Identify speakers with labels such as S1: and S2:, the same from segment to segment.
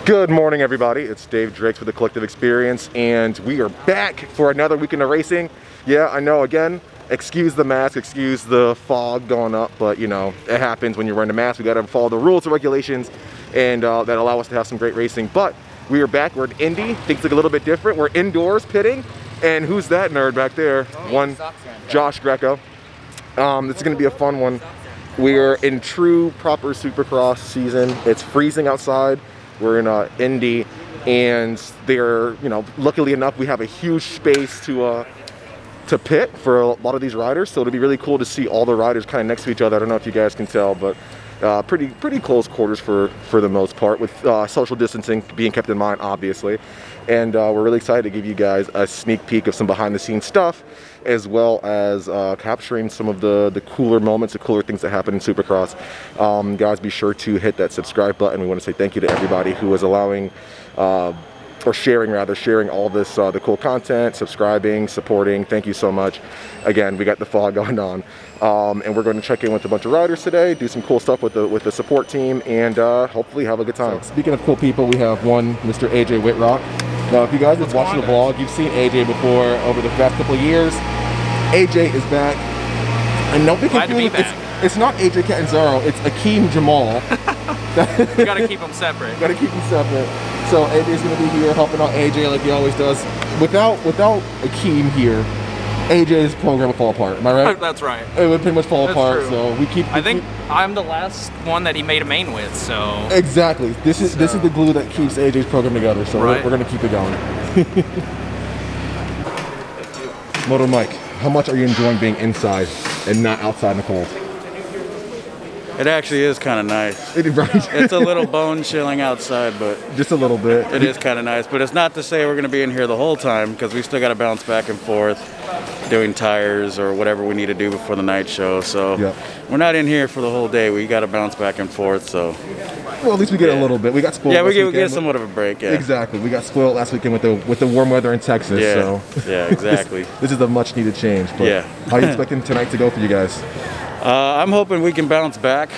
S1: Good morning, everybody. It's Dave Drakes with the Collective Experience, and we are back for another weekend of racing. Yeah, I know, again, excuse the mask, excuse the fog going up, but you know, it happens when you're wearing a mask. We gotta follow the rules and regulations, and that allow us to have some great racing. But we are back, we're in Indy. Things look a little bit different. We're indoors pitting, and who's that nerd back there? One, Josh Greco. This is gonna be a fun one. We are in true, proper Supercross season. It's freezing outside. We're in Indy, and they're, you know, luckily enough, we have a huge space to pit for a lot of these riders. So it'll be really cool to see all the riders kind of next to each other. I don't know if you guys can tell, but pretty close quarters for the most part, with social distancing being kept in mind, obviously. And we're really excited to give you guys a sneak peek of some behind-the-scenes stuff, as well as capturing some of the cooler moments, the cooler things that happen in Supercross. Guys, be sure to hit that subscribe button. We want to say thank you to everybody who is allowing, or sharing all this, the cool content, subscribing, supporting. Thank you so much. Again, we got the fog going on. And we're going to check in with a bunch of riders today, do some cool stuff with the support team, and hopefully have a good time. So, speaking of cool people, we have one Mr. AJ Whitrock. Now, if you guys have watched the vlog, you've seen AJ before over the past couple of years. AJ is back. And don't be confused, it's not AJ Catanzaro, it's Akeem Jamal.
S2: You gotta keep them separate.
S1: Gotta keep them separate. So AJ's gonna be here helping out AJ like he always does. Without Akeem here, AJ's program would fall apart. Am I right?
S2: That's right.
S1: It would pretty much fall apart.
S2: True.
S1: So
S2: I think I'm the last one that he made a main with. So
S1: exactly. This is the glue that keeps AJ's program together. So we're gonna keep it going. Moto Mike, how much are you enjoying being inside and not outside in the cold?
S3: It actually is kind of nice.
S1: Right.
S3: It's a little bone chilling outside, but
S1: just a little bit.
S3: It is kind of nice, but it's not to say we're going to be in here the whole time, because we still got to bounce back and forth doing tires or whatever we need to do before the night show. So we're not in here for the whole day. We got to bounce back and forth. So
S1: well, at least we get a little bit. We got spoiled.
S3: Yeah, we get somewhat of a break. Yeah,
S1: exactly. We got spoiled last weekend with the warm weather in Texas.
S3: Yeah,
S1: so
S3: yeah, exactly.
S1: This is a much needed change. But how are you expecting tonight to go for you guys?
S3: I'm hoping we can bounce back.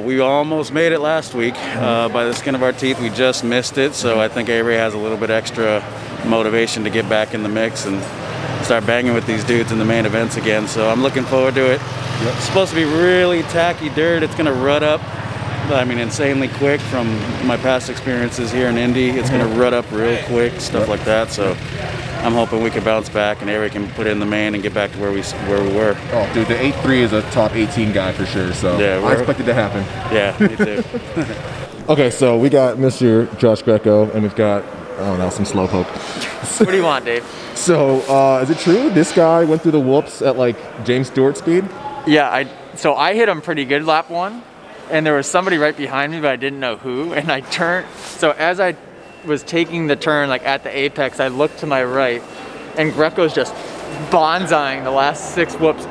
S3: We almost made it last week by the skin of our teeth. We just missed it, so I think Avery has a little bit extra motivation to get back in the mix and start banging with these dudes in the main events again. So I'm looking forward to it. It's supposed to be really tacky dirt. It's going to rut up, I mean, insanely quick from my past experiences here in Indy. It's going to rut up real quick, stuff like that. So I'm hoping we can bounce back and Avery can put it in the main and get back to where we were. Oh, dude, the 8.3 is a top 18 guy for sure, so yeah, I expect it to happen. Yeah, me too.
S1: Okay, so we got Mr. Josh Greco, and we've got, I don't know, some slowpoke.
S2: What do you want, Dave?
S1: So, is it true this guy went through the whoops at like James Stewart speed?
S2: Yeah, so I hit him pretty good lap one, and there was somebody right behind me, but I didn't know who, and I turned, so as I was taking the turn like at the apex, I looked to my right and Greco's just bonsaiing the last 6 whoops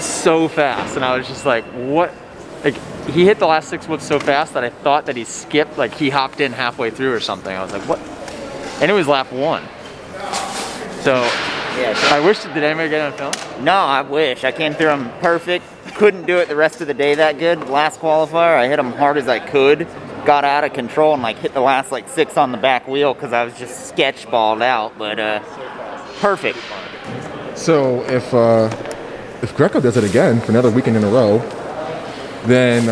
S2: so fast, and I was just like, what? Like, he hit the last 6 whoops so fast that I thought that he skipped, like he hopped in halfway through or something. I was like, what? And it was lap 1. So yeah, I wish, did anybody get on film?
S4: No, I wish. I came through him perfect. Couldn't do it the rest of the day that good. Last qualifier, I hit him hard as I could. Got out of control and like hit the last like 6 on the back wheel because I was just sketch balled out, but perfect.
S1: So if Greco does it again for another weekend in a row, then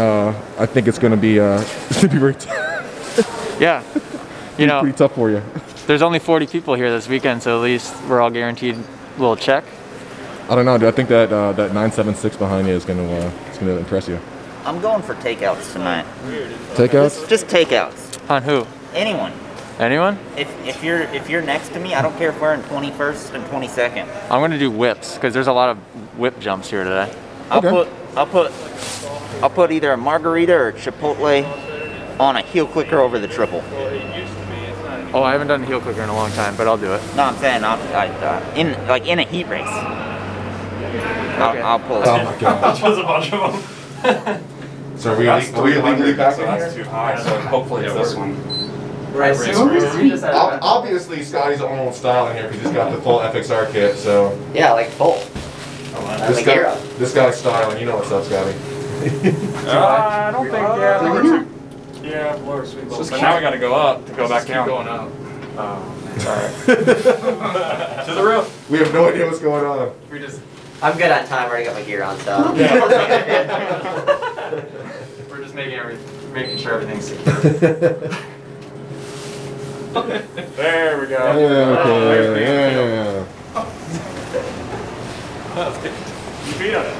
S1: I think it's gonna be very tough.
S2: Yeah, you know,
S1: pretty tough for you.
S2: There's only 40 people here this weekend, so at least we're all guaranteed a little check.
S1: I don't know, dude. I think that that 976 behind you is gonna impress you.
S4: I'm going for takeouts tonight.
S1: Takeouts?
S4: Just takeouts.
S2: On who?
S4: Anyone.
S2: Anyone?
S4: If you're next to me, I don't care if we're in 21st and 22nd.
S2: I'm gonna do whips because there's a lot of whip jumps here today.
S4: I'll put either a margarita or Chipotle on a heel clicker over the triple.
S2: Oh, I haven't done a heel clicker in a long time, but I'll do it.
S4: No, I'm saying in a heat race. I'll pull it.
S1: Oh my god.
S5: There's a bunch of them.
S1: So are we legally back in here?
S5: That's too high, so hopefully it's this one.
S1: Obviously, Scotty's the only one style in here because he's got the full FXR kit, so.
S4: Yeah, like full.
S1: This guy's styling. You know what's up, Scotty.
S5: I don't think, Yeah, Lord, sweet Lord. But now we got to go up to go back down. Keep going up. Oh, alright. To the roof.
S1: We have no idea what's going on.
S5: We just.
S4: I'm good on time. I already got my gear on, so.
S2: We're just making sure everything's secure.
S5: There we go.
S1: Yeah.
S5: You beat on it.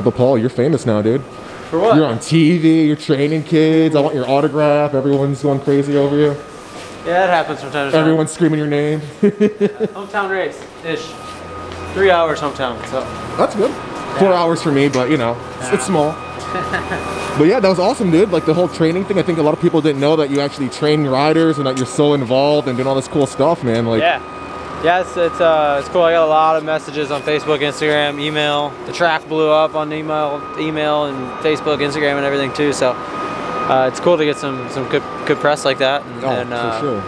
S1: But Paul, you're famous now, dude.
S2: For what?
S1: You're on TV, you're training kids, I want your autograph, everyone's going crazy over you.
S2: Yeah, it happens from time to time.
S1: Everyone's screaming your name.
S2: Hometown race-ish. 3 hours hometown, so.
S1: That's good. 4 hours for me, but you know, it's small. But yeah, that was awesome, dude. Like the whole training thing, I think a lot of people didn't know that you actually train riders and that you're so involved and doing all this cool stuff, man. Like,
S2: yeah, it's cool. I got a lot of messages on Facebook, Instagram, email. The track blew up on email and Facebook, Instagram, and everything too. So it's cool to get some good press like that. And,
S1: for sure.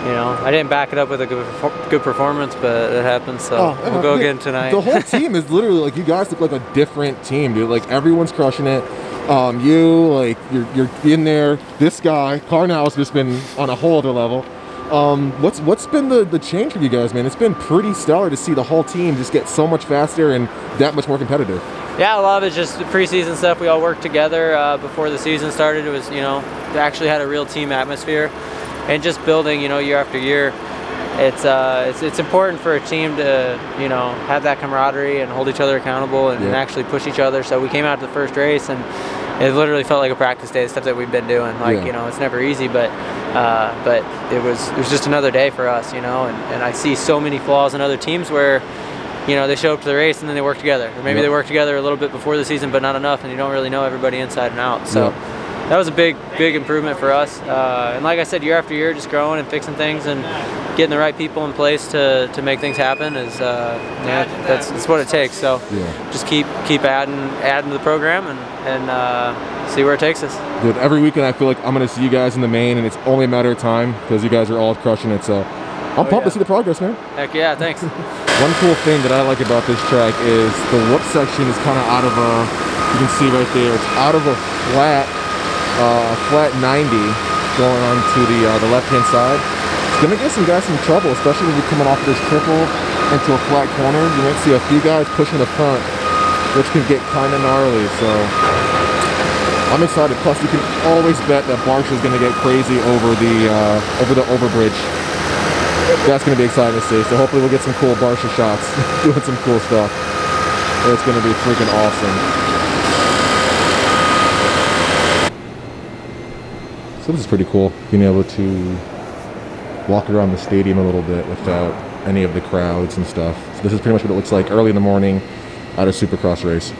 S2: You know, I didn't back it up with a good performance, but it happens. So we'll go again tonight.
S1: The whole team is literally like, you guys look like a different team, dude. Like everyone's crushing it. You, like you're in there. This guy, Carnell's just been on a whole other level. What's been the change for you guys, man? It's been pretty stellar to see the whole team just get so much faster and that much more competitive.
S2: Yeah, a lot of it's just the preseason stuff. We all worked together before the season started. It was, you know, they actually had a real team atmosphere, and just building, you know, year after year. It's important for a team to, you know, have that camaraderie and hold each other accountable and actually push each other. So we came out to the first race and it literally felt like a practice day, the stuff that we've been doing. Like, you know, it's never easy, but it was just another day for us, you know, and I see so many flaws in other teams where, you know, they show up to the race and then they work together. Or maybe they work together a little bit before the season, but not enough, and you don't really know everybody inside and out. So that was a big improvement for us. And like I said, year after year, just growing and fixing things and getting the right people in place to make things happen is, that's what it takes. So just keep adding to the program and see where it takes us.
S1: Dude, every weekend I feel like I'm going to see you guys in the main, and it's only a matter of time because you guys are all crushing it. So I'm pumped to see the progress, man.
S2: Heck yeah, thanks.
S1: One cool thing that I like about this track is the whoop section is kind of out of a, you can see right there, it's out of a flat 90 going on to the left-hand side. It's going to get some guys in trouble, especially when you're coming off this triple into a flat corner. You might see a few guys pushing the front, which can get kind of gnarly. So I'm excited. Plus, you can always bet that Barsha is going to get crazy over the overbridge. That's going to be exciting to see. So hopefully we'll get some cool Barsha shots, doing some cool stuff. It's going to be freaking awesome. So this is pretty cool, being able to walk around the stadium a little bit without any of the crowds and stuff. So this is pretty much what it looks like early in the morning at a Supercross race.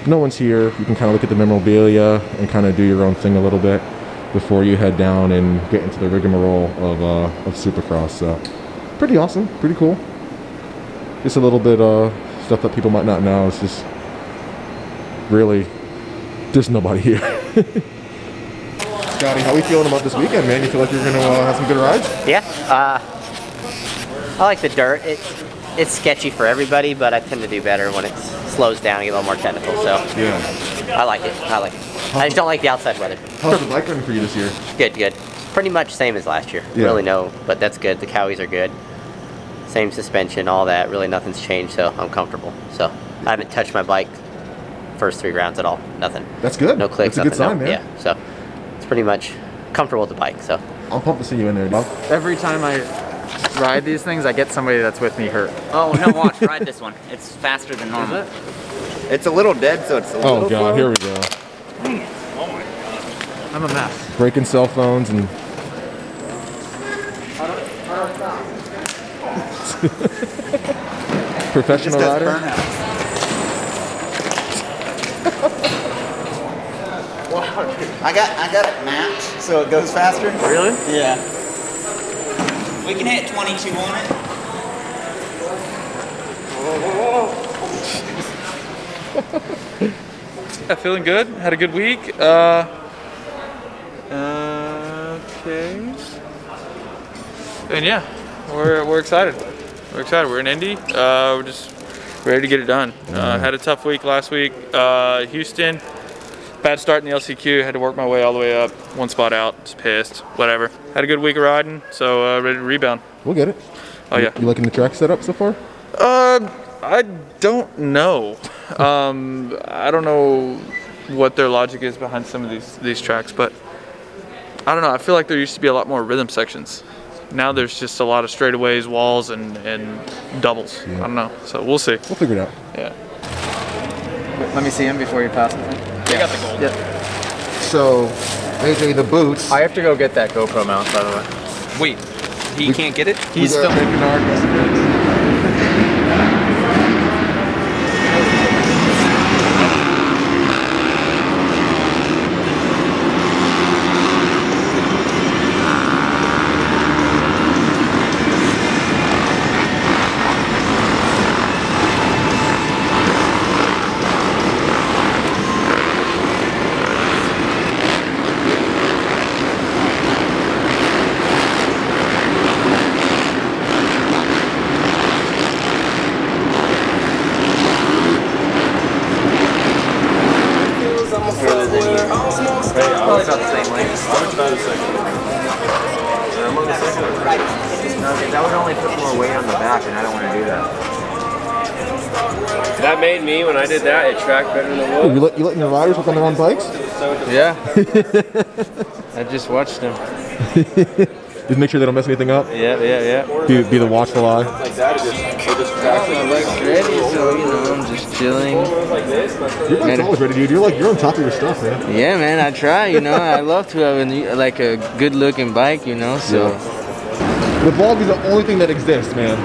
S1: No one's here. You can kind of look at the memorabilia and kind of do your own thing a little bit before you head down and get into the rigmarole of Supercross. So pretty awesome, pretty cool. Just a little bit of stuff that people might not know. It's just really, there's nobody here. Scotty, how are we feeling about this weekend, man? You feel like you're going to have some good rides?
S6: Yeah, I like the dirt. It's sketchy for everybody, but I tend to do better when it slows down and get a little more technical. So I like it. I just don't like the outside weather.
S1: How's the bike running for you this year?
S6: Good. Pretty much same as last year. Really no, but that's good. The Cowies are good. Same suspension, all that. Really nothing's changed, so I'm comfortable. So I haven't touched my bike first 3 rounds at all. Nothing.
S1: That's good.
S6: No clicks.
S1: That's a good sign, man.
S6: Yeah. So it's pretty much comfortable with the bike. So
S1: I'm pumped to see you in there, dog.
S2: Every time I ride these things, I get somebody that's with me hurt.
S4: Oh no, watch, ride this one. It's faster than normal.
S2: Is it?
S4: It's a little dead, so it's a little
S1: Oh god,
S4: slow.
S1: here we go.
S2: I'm a mess.
S1: Breaking cell phones and professional rider.
S4: I got it mapped so it goes faster.
S2: Really?
S4: Yeah. We can hit 22 on it.
S5: Yeah, feeling good. Had a good week. Okay. And yeah, we're excited. We're excited. We're in Indy. We're just ready to get it done. Had a tough week last week. Houston, bad start in the LCQ. Had to work my way all the way up. One spot out. Just pissed. Whatever. Had a good week of riding, so ready to rebound.
S1: We'll get it.
S5: Oh yeah.
S1: You liking the track setup so far?
S5: I don't know. I don't know what their logic is behind some of these tracks, but I don't know. I feel like there used to be a lot more rhythm sections. Now there's just a lot of straightaways, walls, and doubles.
S1: Yeah.
S5: I don't know. So we'll see.
S1: We'll figure it out.
S5: Yeah.
S2: Wait, let me see him before you pass him.
S5: You got the gold.
S2: Yep.
S1: So, AJ, the boots.
S2: I have to go get that GoPro mount, by the way.
S5: Wait, he can't get it?
S2: He's still making arguments.
S7: That would only put more weight on the back, and I don't want to do that.
S8: That made me, when I did that, it tracked better than the
S1: Oh,
S8: wood.
S1: you letting your riders work on their own bikes?
S2: Yeah. I just watched him.
S1: Just make sure they don't mess anything up.
S2: Yeah.
S1: Be the watchful eye.
S2: My bike's ready, so I'm just chilling.
S1: Your bike's always ready, dude. You're on top of your stuff, man.
S2: Yeah, man, I try. I love to have a good-looking bike, so.
S1: The vlog is the only thing that exists, man.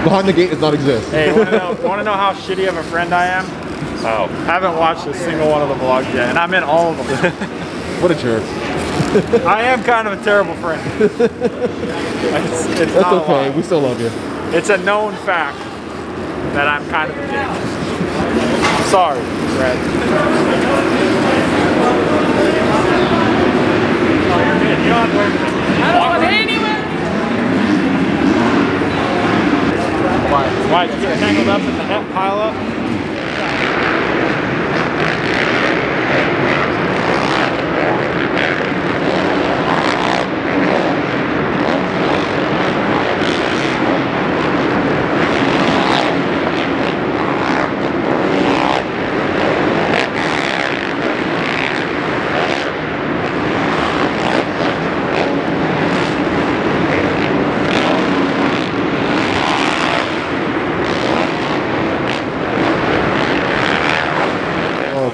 S1: Behind the gate does not exist.
S9: Hey, want to know how shitty of a friend I am? Oh, haven't watched a single one of the vlogs yet, and I'm in all of them.
S1: What a jerk.
S9: I am kind of a terrible friend. It's
S1: That's
S9: not
S1: okay. We still love you.
S9: It's a known fact that I'm kind of a dick. Sorry, Brad. I don't want anywhere. Why? Did you get tangled up in the net pile up?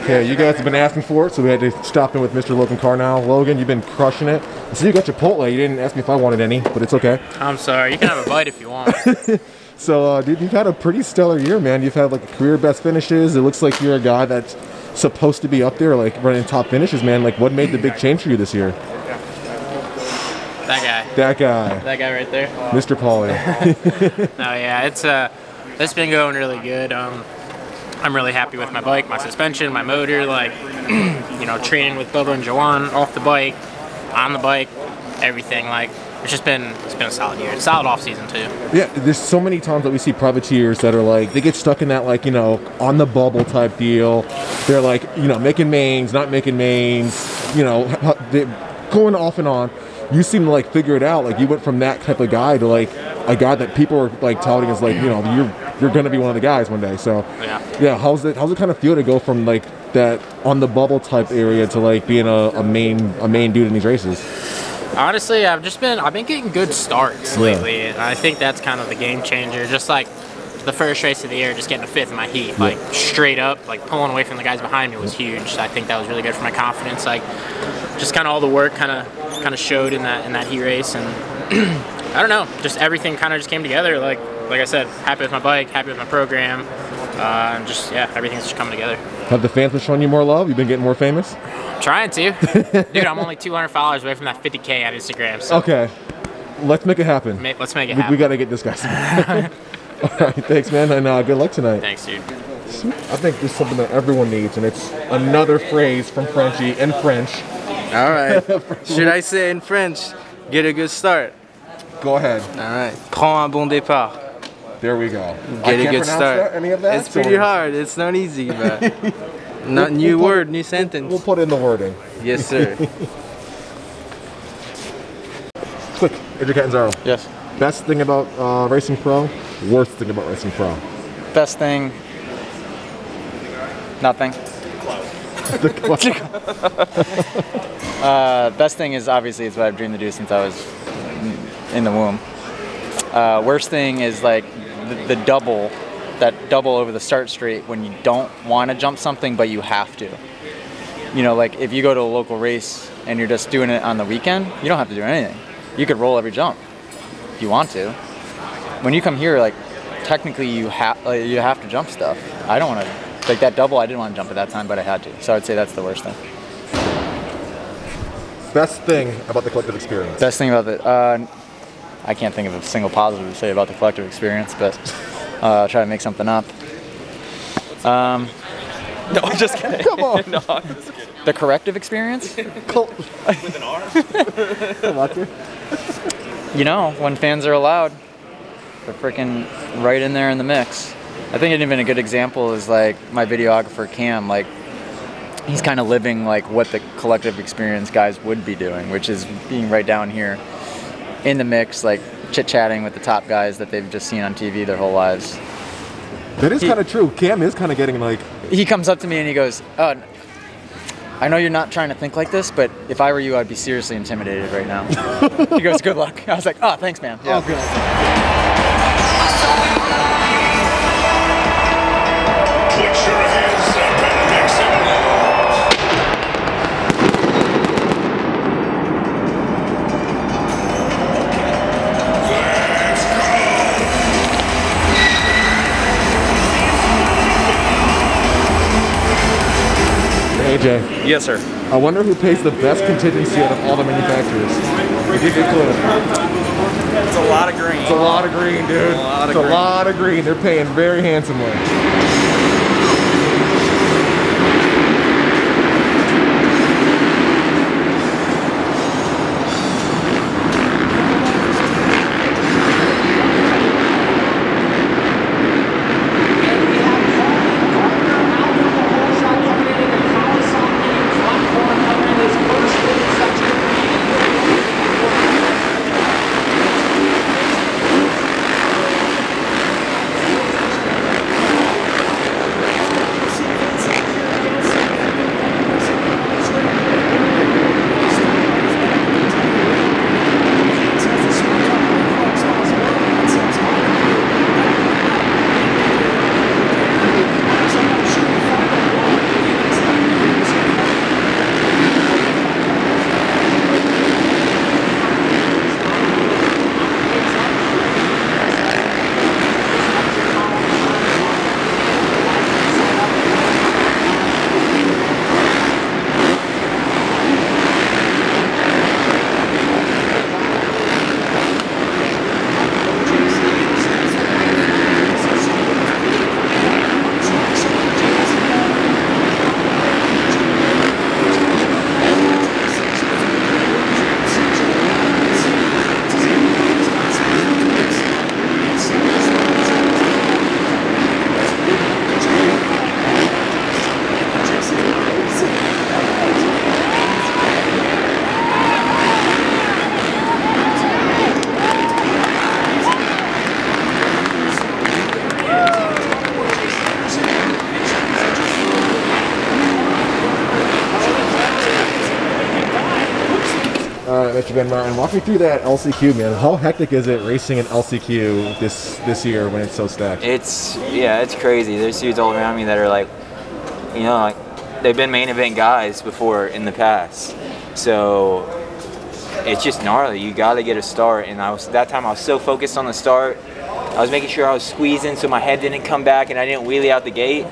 S1: Okay, you guys have been asking for it, so we had to stop in with Mr. Logan Carnell. Logan, you've been crushing it. I see you got Chipotle. You didn't ask me if I wanted any, but it's okay.
S10: I'm sorry. You can have a bite if you want.
S1: So, dude, you've had a pretty stellar year, man. You've had career best finishes. It looks like you're a guy that's supposed to be up there, running top finishes, man. What made the big change for you this year?
S10: That guy.
S1: That guy.
S10: That guy right there.
S1: Mr. Pauly.
S10: No, yeah, it's been going really good. I'm really happy with my bike, my suspension, my motor, training with Bubba and Jawan off the bike, on the bike, everything. It's been a solid year. It's a solid off season too.
S1: Yeah, there's so many times that we see privateers that are they get stuck in that on the bubble type deal. They're making mains, not making mains, they're going off and on. You seem to figure it out. You went from that type of guy to a guy that people are touting as you're gonna be one of the guys one day. So yeah, how's it kind of feel to go from that on the bubble type area to being a main dude in these races?
S10: Honestly, I've been getting good starts lately, and I think that's kind of the game changer. Just the first race of the year, just getting a fifth in my heat, straight up, pulling away from the guys behind me was huge. I think that was really good for my confidence. Just kind of all the work kind of showed in that heat race, and I don't know, just everything kind of just came together. Like I said, happy with my bike, happy with my program, and everything's just coming together.
S1: Have the fans been showing you more love? You've been getting more famous?
S10: Trying to. Dude, I'm only 200 followers away from that 50K on Instagram. So.
S1: Okay. Let's make it happen.
S10: Let's make it happen.
S1: We got to get this guy some. All right, thanks, man, and good luck tonight.
S10: Thanks, dude.
S1: experience. I think this is something that everyone needs, and it's another phrase from Frenchie in French.
S11: All right. Should I say in French, get a good start?
S1: Go ahead.
S11: All right. Prends un bon départ.
S1: There we go.
S11: Get a good start.
S1: Any of that?
S11: It's pretty hard. It's not easy, but not new word, new sentence.
S1: We'll put in the wording.
S11: Yes, sir.
S1: Quick, Adrian Catanzaro.
S2: Yes.
S1: Best thing about racing pro, worst thing about racing pro.
S2: Best thing, nothing. Best thing is obviously it's what I've dreamed to do since I was in the womb. Worst thing is like the double, that double over the start straight when you don't want to jump something but you have to. You know, like if you go to a local race and you're just doing it on the weekend, you don't have to do anything. You could roll every jump if you want to. When you come here, like technically you have to jump stuff. I don't want to, like that double I didn't want to jump at that time, but I had to. So I'd say that's the worst thing.
S1: Best thing about the collective experience.
S2: Best thing about the, I can't think of a single positive to say about the collective experience, but I'll try to make something up.
S5: No, I'm just kidding.
S1: Come on.
S5: No, I'm just kidding.
S2: The corrective experience?
S5: With an R?
S2: You know, when fans are allowed, they're freaking right in there in the mix. I think even a good example is like my videographer Cam, like he's kind of living like what the collective experience guys would be doing, which is being right down here in the mix, like chit-chatting with the top guys that they've just seen on TV their whole lives.
S1: That is kind of true. Cam is kind of getting like...
S2: He comes up to me and he goes, "Oh, I know you're not trying to think like this, but if I were you, I'd be seriously intimidated right now." He goes, "Good luck." I was like, "Oh, thanks, man." Yeah.
S1: Okay.
S12: Put your hands up and make some
S1: AJ.
S5: Yes, sir.
S1: I wonder who pays the best contingency out of all the manufacturers. If you get clue.
S5: It's a lot of green.
S1: It's a lot of green, dude. It's a lot of green. They're paying very handsomely. Mr. Ben Martin, walk me through that LCQ, man. How hectic is it racing an LCQ this year when it's so stacked?
S7: It's crazy. There's dudes all around me that are like, you know, like they've been main event guys before in the past. So it's just gnarly. You got to get a start, and that time I was so focused on the start. I was making sure I was squeezing so my head didn't come back and I didn't wheelie out the gate.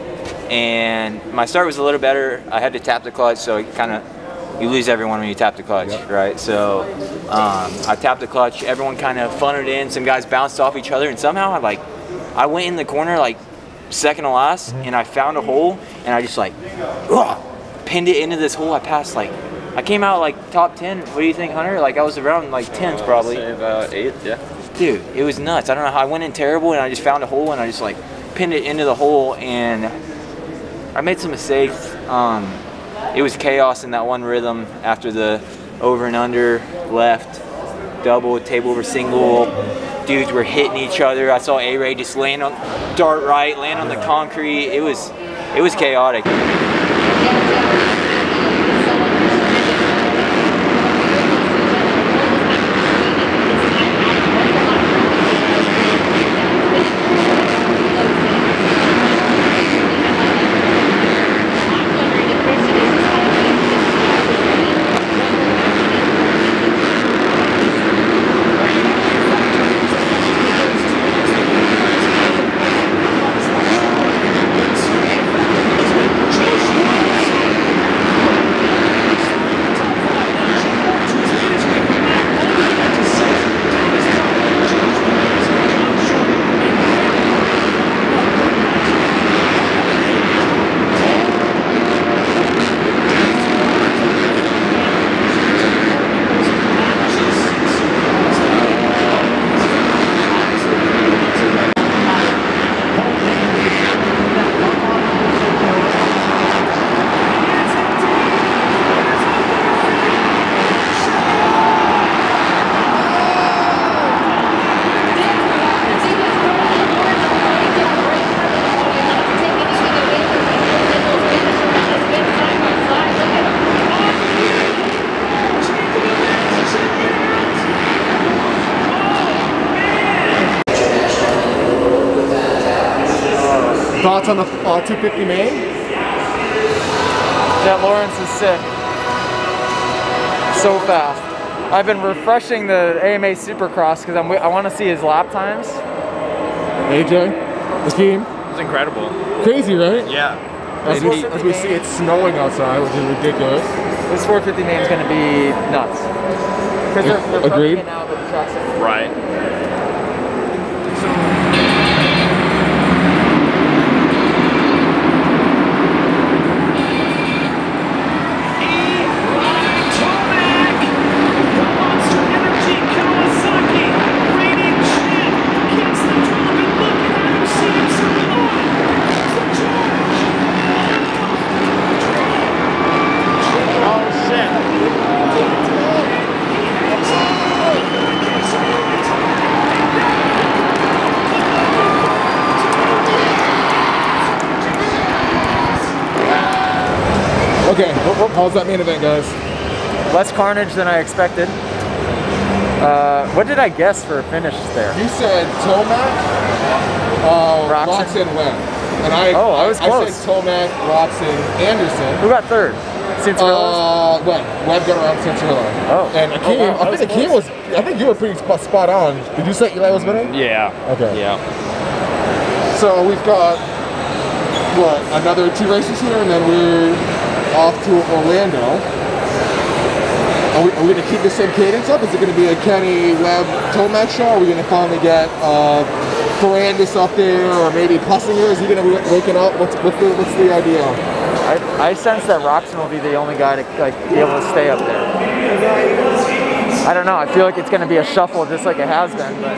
S7: And my start was a little better. I had to tap the clutch, so it kind of, you lose everyone when you tap the clutch, right? So I tapped the clutch. Everyone kind of funneled in. Some guys bounced off each other, and somehow I went in the corner like second to last, and I found a hole, and I just like pinned it into this hole. I passed like, I came out like top 10. What do you think, Hunter? Like I was around like 10s probably.
S8: I'd say about 8th, yeah.
S7: Dude, it was nuts. I don't know how I went in terrible, and I just found a hole, and I just like pinned it into the hole, and I made some mistakes. It was chaos in that one rhythm after the over and under, left, double, table over single. Dudes were hitting each other. I saw A-Ray just land on, dart right, land on the concrete. It was chaotic.
S1: Thoughts on the 250 main?
S2: Jet Lawrence is sick. So fast. I've been refreshing the AMA Supercross because I want to see his lap times.
S1: AJ, the team.
S9: It was incredible.
S1: Crazy, right?
S9: Yeah.
S1: As we see, it's snowing outside, which is ridiculous.
S2: This 450 main is going to be nuts. Because they're
S1: agreed.
S2: it now, but the track's
S9: Right.
S1: Okay, how's that main event, guys?
S2: less carnage than I expected. What did I guess for a finish there?
S1: You said Tomac, Roxon, Webb. And I was close. I said Tomac, Roxon, Anderson.
S2: Who got third? Cincerillo?
S1: Webb got around Cincerillo.
S2: Oh.
S1: And Akeem, I think you were pretty spot on. Did you say Eli was winning?
S9: Yeah.
S1: Okay.
S9: Yeah.
S1: So we've got, another 2 races here, and then we're off to Orlando. Are we going to keep the same cadence up? Is it going to be a Kenny Webb Tomac show? Are we going to finally get Ferrandis up there, or maybe Pussinger? Is he going to be waking up? What's the idea?
S2: I sense that Roxon will be the only guy to be able to stay up there. I don't know. I feel like it's going to be a shuffle just like it has been. But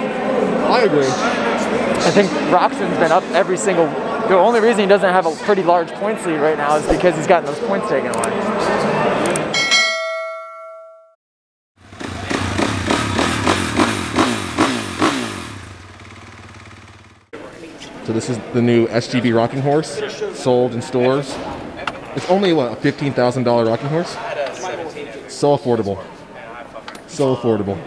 S1: I agree.
S2: I think Roxon's been up every single. The only reason he doesn't have a pretty large points lead right now is because he's gotten those points taken away.
S1: So this is the new SGB rocking horse, sold in stores. It's only, a $15,000 rocking horse? So affordable. So affordable.